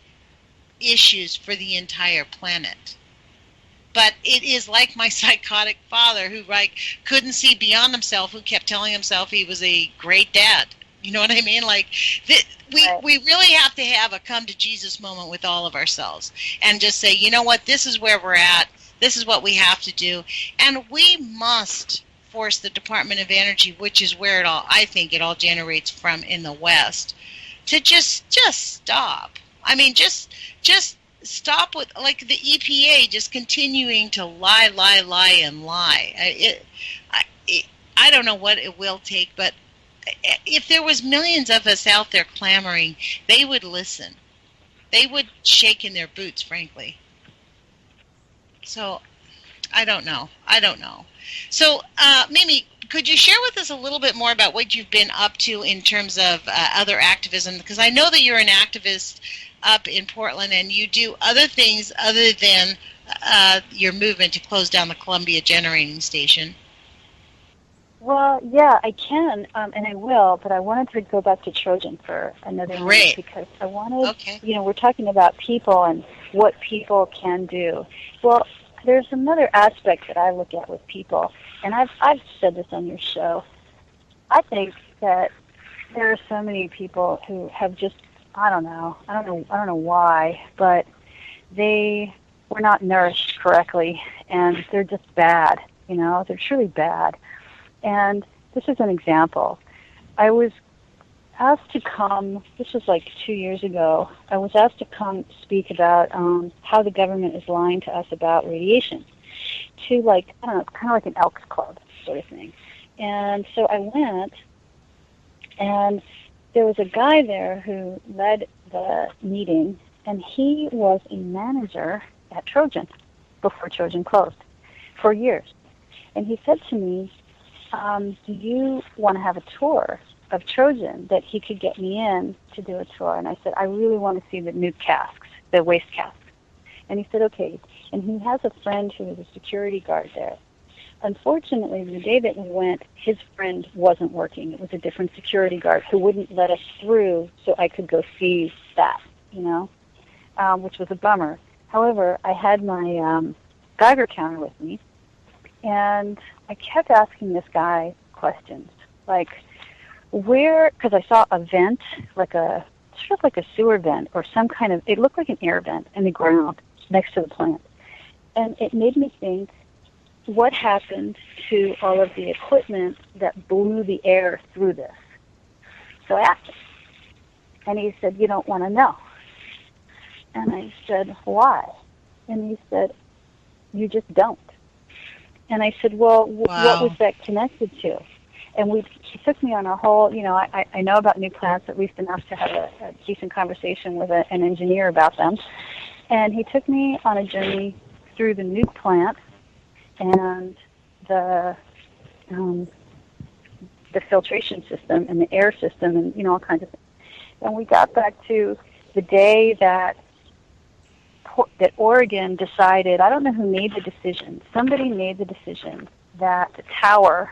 issues for the entire planet. But it is like my psychotic father who couldn't see beyond himself, who kept telling himself he was a great dad. You know what I mean? Like, we really have to have a come to Jesus moment with all of ourselves and just say, you know what, this is where we're at. This is what we have to do. And we must force the Department of Energy, which is where I think it all generates from in the West, to just stop. I mean, just stop with, like, the EPA just continuing to lie, and lie. I don't know what it will take, but if there was millions of us out there clamoring, they would listen. They would shake in their boots, frankly. So, I don't know. So, Mimi, could you share with us a little bit more about what you've been up to in terms of other activism? Because I know that you're an activist up in Portland, and you do other things other than your movement to close down the Columbia Generating Station. Well, yeah, I can, and I will, but I wanted to go back to Trojan for another minute because I wanted, we're talking about people and what people can do. Well, there's another aspect that I look at with people, and I've said this on your show. I think that there are so many people who have just, I don't know why, but they were not nourished correctly, and they're just bad. They're truly bad. And this is an example. I was asked to come, this was like 2 years ago, I was asked to come speak about how the government is lying to us about radiation to, like, I don't know, kind of like an Elks Club sort of thing. And so I went, and there was a guy there who led the meeting, and he was a manager at Trojan before Trojan closed for years. And he said to me, do you want to have a tour of Trojan, that he could get me in to do a tour? And I said, I really want to see the nuke casks, the waste casks. And he said, okay. And he has a friend who is a security guard there. Unfortunately, the day that we went, his friend wasn't working. It was a different security guard who wouldn't let us through so I could go see that, which was a bummer. However, I had my Geiger counter with me, and I kept asking this guy questions, like, because I saw a vent, like a sort of like a sewer vent or some kind of, it looked like an air vent in the ground next to the plant. And it made me think, what happened to all of the equipment that blew the air through this? So I asked him, and he said, you don't want to know. And I said, why? And he said, you just don't. And I said, well, what was that connected to? And he took me on a whole, I know about new plants at least enough to have a decent conversation with an engineer about them. And he took me on a journey through the nuke plant and the filtration system and the air system and, all kinds of things. And we got back to the day that Oregon decided, I don't know who made the decision, somebody made the decision that the tower,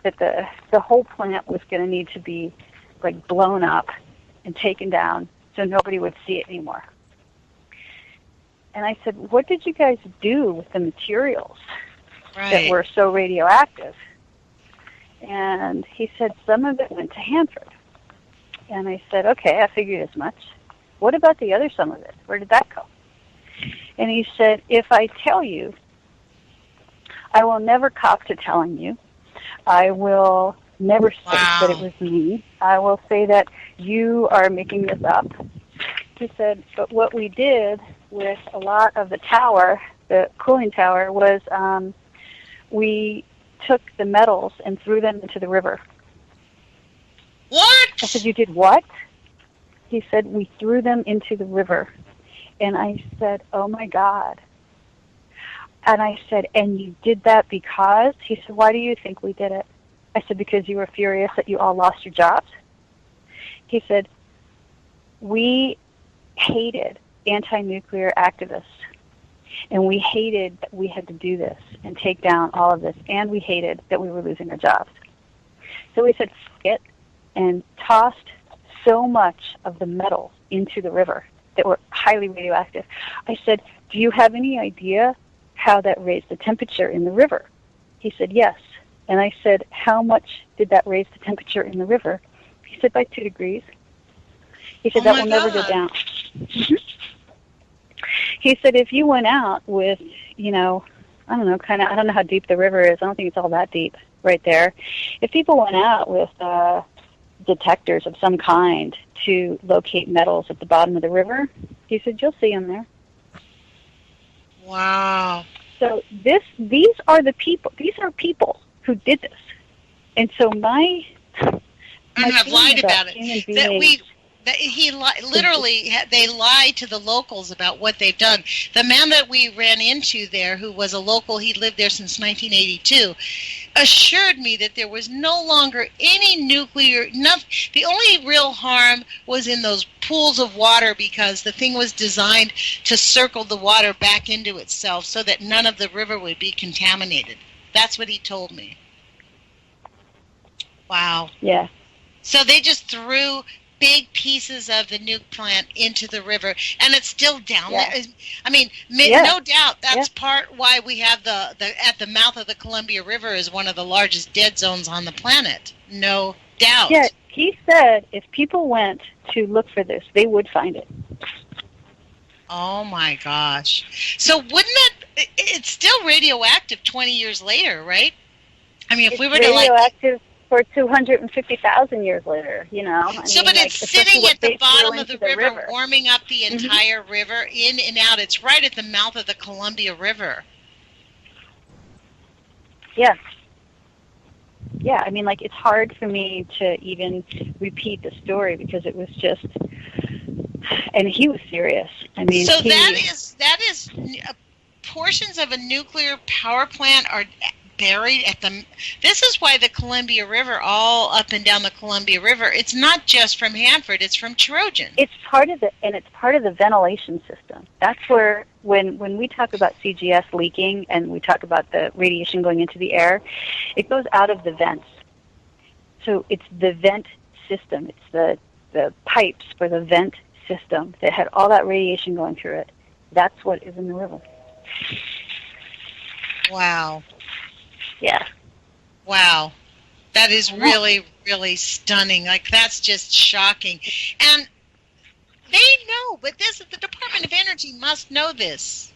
that the whole plant was going to need to be, like, blown up and taken down so nobody would see it anymore. And I said, what did you guys do with the materials that were so radioactive? And he said, some of it went to Hanford. And I said, okay, I figured as much. What about the other some of it? Where did that go? And he said, if I tell you, I will never cop to telling you. I will never say that it was me. I will say that you are making this up. He said, but what we did with a lot of the tower, the cooling tower, was we took the metals and threw them into the river. What? I said, you did what? He said, we threw them into the river. And I said, oh, my God. And I said, and you did that because? He said, why do you think we did it? I said, because you were furious that you all lost your jobs. He said, we hated anti-nuclear activists. And we hated that we had to do this and take down all of this. And we hated that we were losing our jobs. So we said, fuck it, and tossed so much of the metals into the river that were highly radioactive. I said, do you have any idea how that raised the temperature in the river? He said, yes. And I said, how much did that raise the temperature in the river? He said, by 2 degrees. He said, that will never go down. Mm-hmm. He said, if you went out with, I don't know, I don't know how deep the river is. I don't think it's all that deep right there. If people went out with detectors of some kind to locate metals at the bottom of the river, he said, you'll see them there. Wow. So these are people who did this. And so my have lied about it. human That beings, literally, they lie to the locals about what they've done. The man that we ran into there, who was a local, he lived there since 1982, assured me that there was no longer any nuclear. The only real harm was in those pools of water, because the thing was designed to circle the water back into itself so that none of the river would be contaminated. That's what he told me. Wow. Yeah. So they just threw big pieces of the nuke plant into the river, and it's still down there. I mean, no doubt that's part why we have the at the mouth of the Columbia River is one of the largest dead zones on the planet. No doubt. Yeah, he said if people went to look for this, they would find it. Oh my gosh. So wouldn't it's still radioactive 20 years later, right? I mean, if we were to radioactive for 250,000 years later, you know. But it's sitting at the bottom of the river, warming up the entire river, in and out. It's right at the mouth of the Columbia River. Yeah. Yeah, I mean, like, it's hard for me to even repeat the story because it was just, and he was serious. I mean, so that is portions of a nuclear power plant are buried at the. This is why the Columbia River, all up and down the Columbia River, it's not just from Hanford, it's from Trojan. It's part of the ventilation system. That's where when we talk about CGS leaking and we talk about the radiation going into the air, it goes out of the vents. So it's the vent system. It's the pipes for the vent system that had all that radiation going through it. That's what is in the river. Wow. Yeah. Wow. That is really, really stunning. Like, that's just shocking. And they know, but the Department of Energy must know this.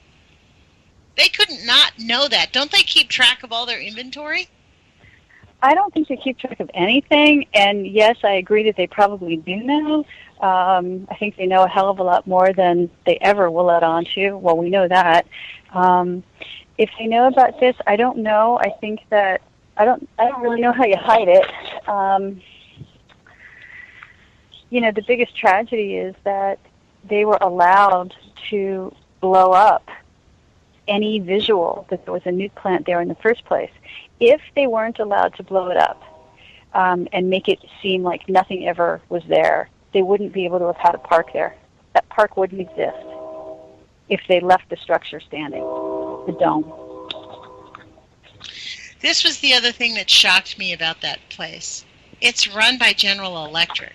They couldn't not know that. Don't they keep track of all their inventory? I don't think they keep track of anything, and yes, I agree that they probably do know. I think they know a hell of a lot more than they ever will let on to. Well, we know that. If they know about this, I don't know. I think that I don't really know how you hide it. The biggest tragedy is that they were allowed to blow up any visual that there was a nuke plant there in the first place. If they weren't allowed to blow it up and make it seem like nothing ever was there, they wouldn't be able to have had a park there. That park wouldn't exist if they left the structure standing, the dome. This was the other thing that shocked me about that place. It's run by General Electric.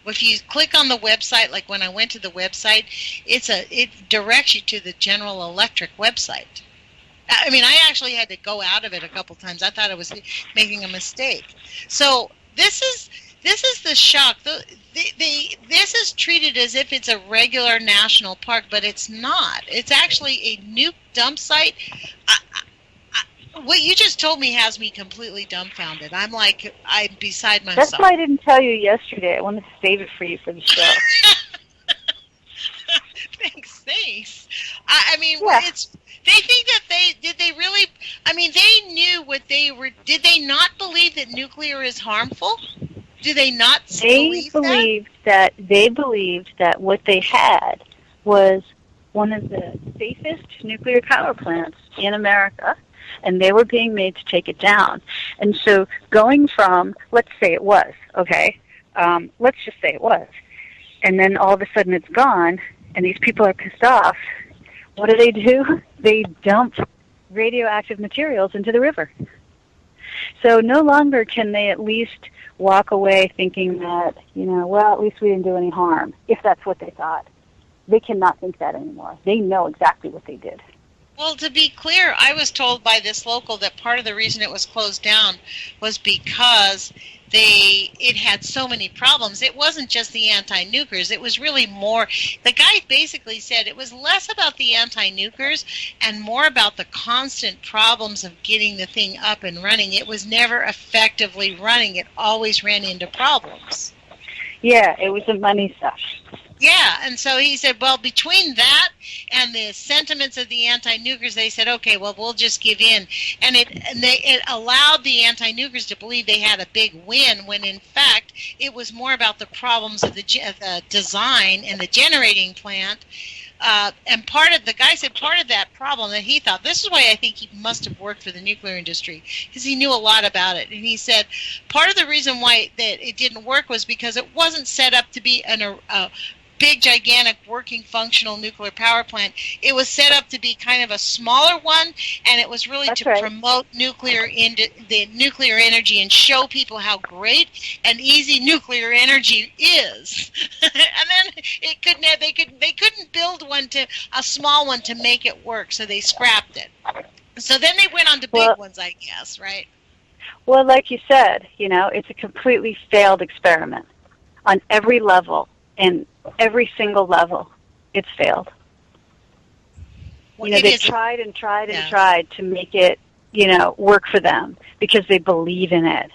If you click on the website, like when I went to the website, it directs you to the General Electric website. I mean, I actually had to go out of it a couple times. I thought I was making a mistake. So this is the shock. This is treated as if it's a regular national park, but it's not. It's actually a nuke dump site. What you just told me has me completely dumbfounded. I'm beside myself. That's why I didn't tell you yesterday. I wanted to save it for you for the show. Thanks. I mean, yeah. They think that they really, I mean, they knew what they were, did they not believe that nuclear is harmful? Do they not believe that? They believed that what they had was one of the safest nuclear power plants in America, and they were being made to take it down. And so going from, let's say it was, okay, let's just say it was, and then all of a sudden it's gone, and these people are pissed off, what do? They dump radioactive materials into the river. So no longer can they at least walk away thinking that, well, at least we didn't do any harm, if that's what they thought. They cannot think that anymore. They know exactly what they did. Well, to be clear, I was told by this local that part of the reason it was closed down was because it had so many problems. It wasn't just the anti-nukers. It was really more. The guy basically said it was less about the anti-nukers and more about the constant problems of getting the thing up and running. It was never effectively running. It always ran into problems. Yeah, it was a money suck. Yeah, and so he said, well, between that and the sentiments of the anti-nukers, they said, okay, well, we'll just give in. And it allowed the anti-nukers to believe they had a big win, when in fact it was more about the problems of the design and the generating plant. And the guy said part of that problem that he thought, this is why I think he must have worked for the nuclear industry, because he knew a lot about it. And he said part of the reason why that it didn't work was because it wasn't set up to be a big, gigantic, working, functional nuclear power plant. It was set up to be kind of a smaller one, and it was really promote the nuclear energy and show people how great and easy nuclear energy is. And then they couldn't build a small one to make it work, so they scrapped it. So then they went on to big ones, I guess, right? Well, like you said, it's a completely failed experiment on every level. And every single level, it's failed. They've tried and tried and tried to make it, work for them because they believe in it,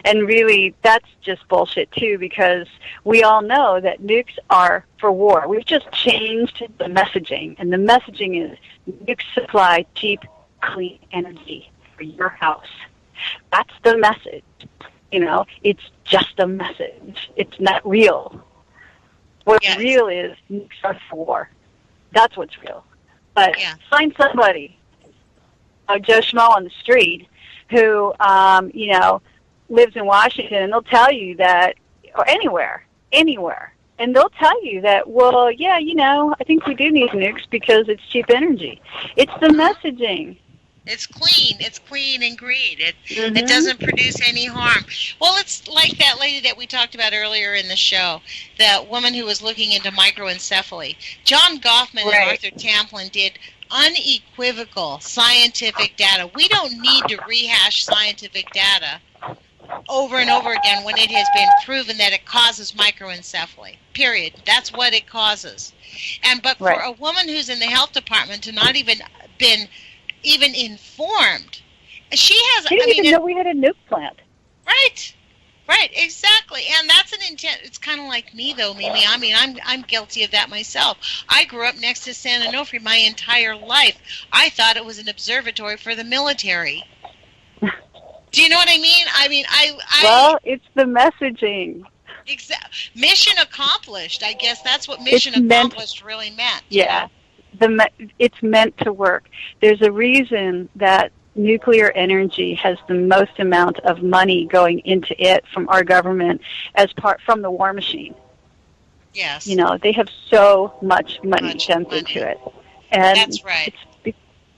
And really, that's just bullshit, too, because we all know that nukes are for war. We've just changed the messaging, and the messaging is nukes supply cheap, clean energy for your house. That's the message. It's just a message. It's not real. What's real is nukes are for war. That's what's real. But find somebody, Joe Schmo on the street, who, lives in Washington, and they'll tell you that, or anywhere, and they'll tell you that, well, yeah, I think we do need nukes because it's cheap energy. It's the messaging. It's clean and green. It doesn't produce any harm. Well, it's like that lady that we talked about earlier in the show, that woman who was looking into microencephaly. John Goffman and Arthur Tamplin did unequivocal scientific data. We don't need to rehash scientific data over and over again when it has been proven that it causes microencephaly. Period. That's what it causes. But for a woman who's in the health department to not even been informed, she has. She didn't even know we had a nuke plant. Right, exactly, and that's an intent. It's kind of like me, though, Mimi. I mean, I'm guilty of that myself. I grew up next to San Onofre my entire life. I thought it was an observatory for the military. Do you know what I mean? Well, it's the messaging. Mission accomplished. I guess that's what mission accomplished really meant. Yeah. It's meant to work. There's a reason that nuclear energy has the most amount of money going into it from our government from the war machine. Yes. They have so much money dumped into it. And that's right.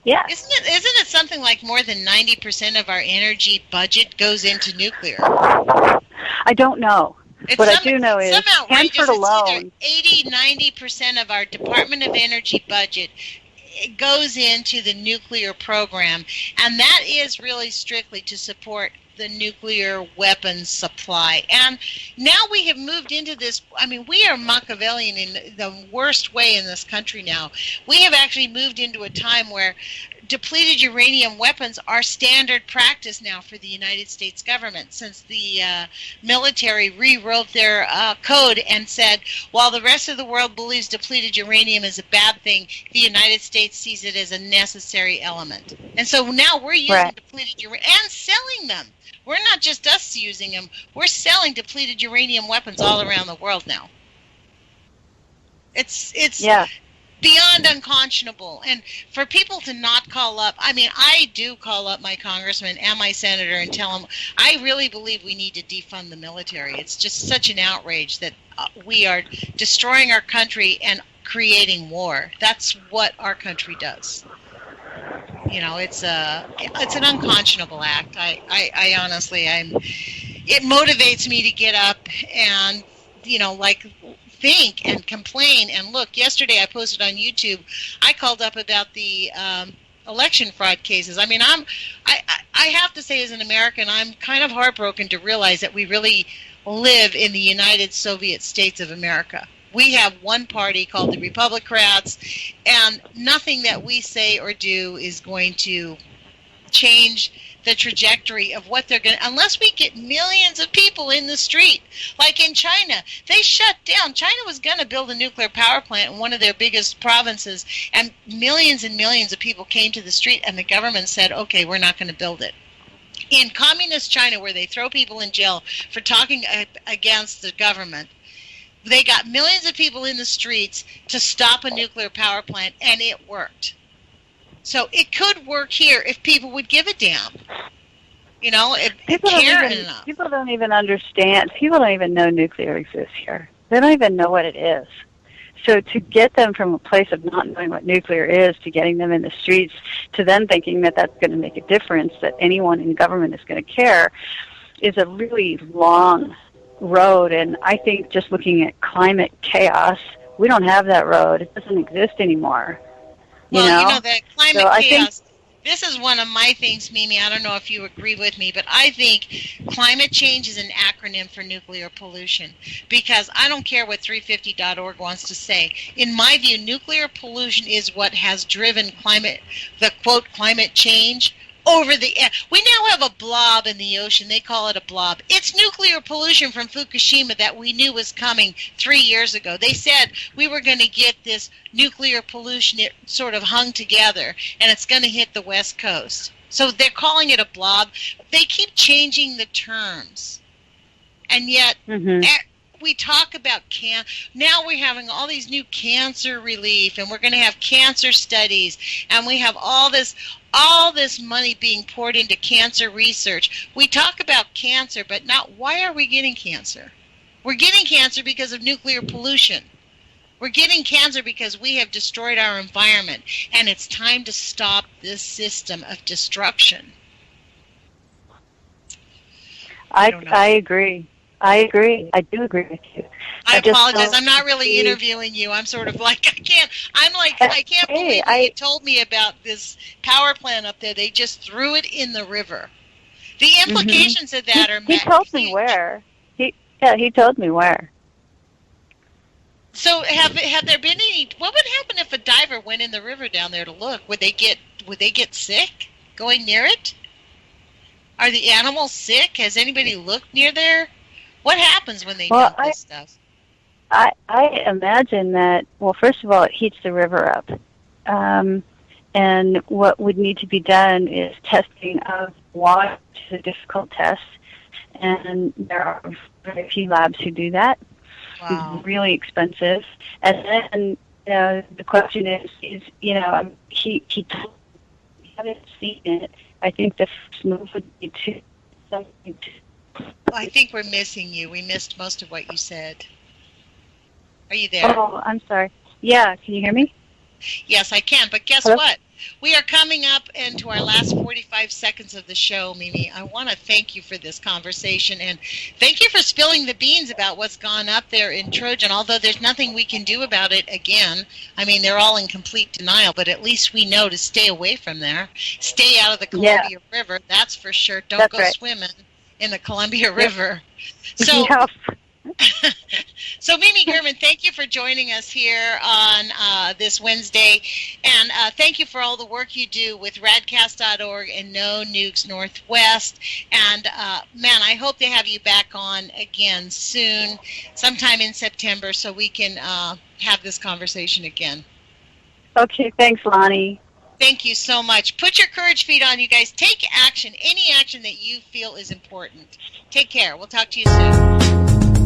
Yeah. Isn't it something like more than 90% of our energy budget goes into nuclear? I don't know. What I do know is Hanford alone, 80-90% of our Department of Energy budget goes into the nuclear program, and that is really strictly to support the nuclear weapons supply. And now we have moved into this. I mean, we are Machiavellian in the worst way in this country now. We have actually moved into a time where depleted uranium weapons are standard practice now for the United States government, since the military rewrote their code and said, while the rest of the world believes depleted uranium is a bad thing, the United States sees it as a necessary element. And so now we're using depleted uranium and selling them. We're not just us using them. We're selling depleted uranium weapons all around the world now. It's beyond unconscionable. And for people to not call up, I mean, I do call up my congressman and my senator and tell them, I really believe we need to defund the military. It's just such an outrage that we are destroying our country and creating war. That's what our country does. It's an unconscionable act. I honestly, it motivates me to get up and, think and complain. And look, yesterday I posted on YouTube, I called up about the election fraud cases. I mean, I have to say, as an American, I'm kind of heartbroken to realize that we really live in the United Soviet States of America. We have one party called the Republicrats, and nothing that we say or do is going to change the trajectory of what they're going to, unless we get millions of people in the street. Like in China, they shut down. China was going to build a nuclear power plant in one of their biggest provinces, and millions of people came to the street, and the government said, okay, we're not going to build it. In communist China, where they throw people in jail for talking against the government, they got millions of people in the streets to stop a nuclear power plant, and it worked. So it could work here if people would give a damn. You know, if care enough. People don't even understand. People don't even know nuclear exists here. They don't even know what it is. So to get them from a place of not knowing what nuclear is to getting them in the streets to then thinking that that's going to make a difference, that anyone in government is going to care, is a really long road. And I think just looking at climate chaos, we don't have that road. It doesn't exist anymore. Well, you know, the climate chaos, this is one of my things, Mimi. I don't know if you agree with me, but I think climate change is an acronym for nuclear pollution, because I don't care what 350.org wants to say. In my view, nuclear pollution is what has driven the quote, climate change over the air. We now have a blob in the ocean. They call it a blob. It's nuclear pollution from Fukushima that we knew was coming 3 years ago. They said we were going to get this nuclear pollution. It sort of hung together, and it's going to hit the West Coast. So they're calling it a blob. They keep changing the terms. And yet we talk about now we're having all these new cancer relief, and we're going to have cancer studies, and we have all this money being poured into cancer research. We talk about cancer, but not why are we getting cancer? We're getting cancer because of nuclear pollution. We're getting cancer because we have destroyed our environment, and it's time to stop this system of destruction. I agree. I do agree with you. I apologize. I'm not really interviewing you. I'm sort of like, I can't believe you told me about this power plant up there. They just threw it in the river. The implications of that are... He told me where. He told me where. So have there been any... What would happen if a diver went in the river down there to look? Would they get sick going near it? Are the animals sick? Has anybody looked near there? What happens when they dump this stuff? I imagine that, well, first of all, it heats the river up. And what would need to be done is testing of water, which is a difficult test. And there are very few labs who do that. Wow. It's really expensive. And then the question is he haven't seen it. I think the first move would be something to... I think we're missing you. We missed most of what you said. Are you there? Oh, I'm sorry. Yeah, can you hear me? Yes, I can. But guess what? We are coming up into our last 45 seconds of the show, Mimi. I want to thank you for this conversation, and thank you for spilling the beans about what's gone up there in Trojan, although there's nothing we can do about it again. I mean, they're all in complete denial, but at least we know to stay away from there. Stay out of the Columbia River, that's for sure. Don't go swimming in the Columbia River. So, so Mimi German, thank you for joining us here on this Wednesday, and thank you for all the work you do with radcast.org and No Nukes Northwest. And man, I hope to have you back on again soon, sometime in September, so we can have this conversation again. Okay, thanks, Lonnie. Thank you so much. Put your courage feet on, you guys. Take action, any action that you feel is important. Take care. We'll talk to you soon.